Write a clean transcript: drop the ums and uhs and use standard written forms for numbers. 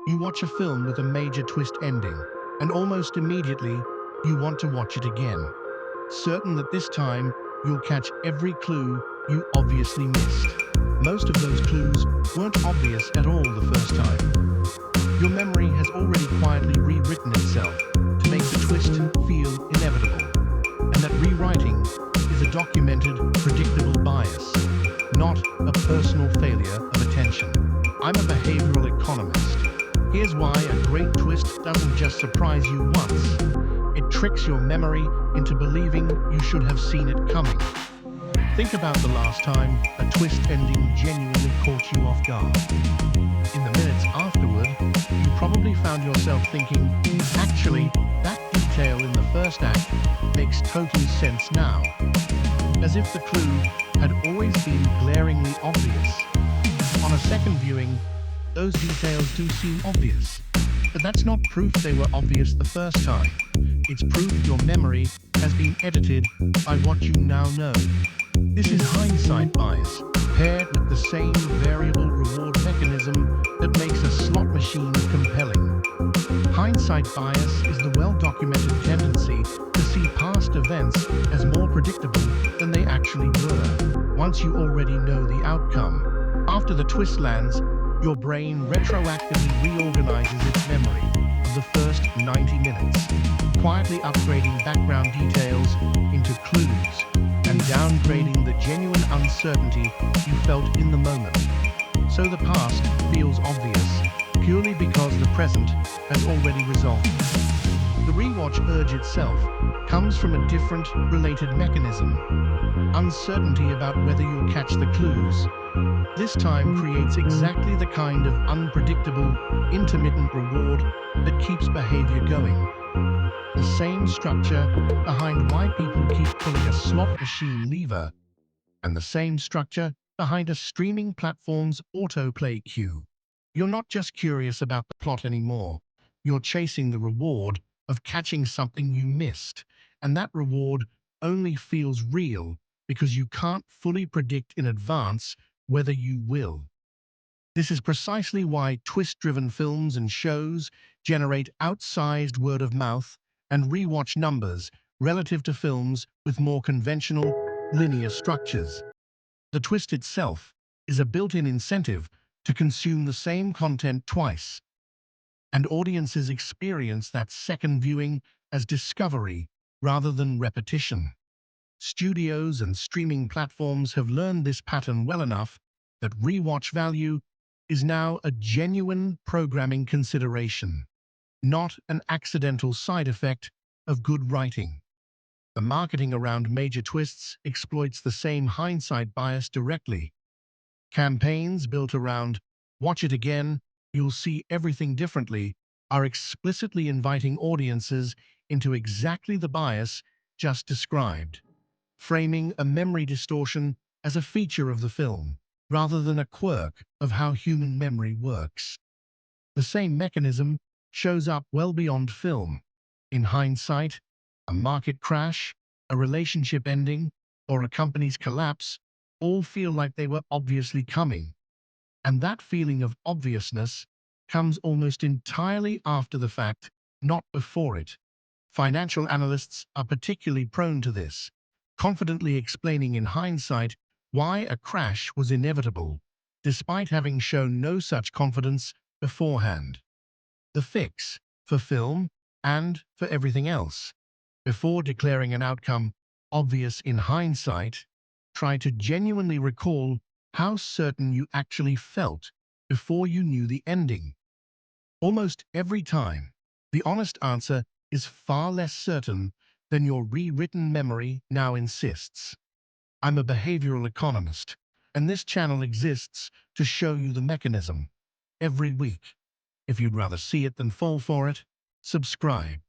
You watch a film with a major twist ending, and almost immediately, you want to watch it again, certain that this time you'll catch every clue you obviously missed. Most of those clues weren't obvious at all the first time. Your memory has already quietly rewritten itself to make the twist feel inevitable. And that rewriting is a documented, predictable bias, not a personal failure of attention. I'm a behavioral economist. Here's why a great twist doesn't just surprise you once. It tricks your memory into believing you should have seen it coming. Think about the last time a twist ending genuinely caught you off guard. In the minutes afterward, you probably found yourself thinking, actually, that detail in the first act makes total sense now. As if the clue had always been glaringly obvious. On a second viewing, those details do seem obvious. But that's not proof they were obvious the first time. It's proof your memory has been edited by what you now know. This is hindsight bias, paired with the same variable reward mechanism that makes a slot machine compelling. Hindsight bias is the well-documented tendency to see past events as more predictable than they actually were. Once you already know the outcome, after the twist lands, your brain retroactively reorganizes its memory of the first 90 minutes, quietly upgrading background details into clues and downgrading the genuine uncertainty you felt in the moment. So the past feels obvious, purely because the present has already resolved. The rewatch urge itself comes from a different, related mechanism. Uncertainty about whether you'll catch the clues. This time creates exactly the kind of unpredictable, intermittent reward that keeps behavior going. The same structure behind why people keep pulling a slot machine lever, and the same structure behind a streaming platform's autoplay queue. You're not just curious about the plot anymore. You're chasing the reward of catching something you missed, and that reward only feels real because you can't fully predict in advance whether you will. This is precisely why twist-driven films and shows generate outsized word-of-mouth and rewatch numbers relative to films with more conventional, linear structures. The twist itself is a built-in incentive to consume the same content twice, and audiences experience that second viewing as discovery rather than repetition. Studios and streaming platforms have learned this pattern well enough that rewatch value is now a genuine programming consideration, not an accidental side effect of good writing. The marketing around major twists exploits the same hindsight bias directly. Campaigns built around "watch it again, you'll see everything differently" are explicitly inviting audiences into exactly the bias just described, framing a memory distortion as a feature of the film, rather than a quirk of how human memory works. The same mechanism shows up well beyond film. In hindsight, a market crash, a relationship ending, or a company's collapse all feel like they were obviously coming. And that feeling of obviousness comes almost entirely after the fact, not before it. Financial analysts are particularly prone to this, confidently explaining in hindsight why a crash was inevitable, despite having shown no such confidence beforehand. The fix, for film and for everything else. Before declaring an outcome obvious in hindsight, try to genuinely recall how certain you actually felt before you knew the ending. Almost every time, the honest answer is far less certain than your rewritten memory now insists. I'm a behavioral economist, and this channel exists to show you the mechanism every week. If you'd rather see it than fall for it, subscribe.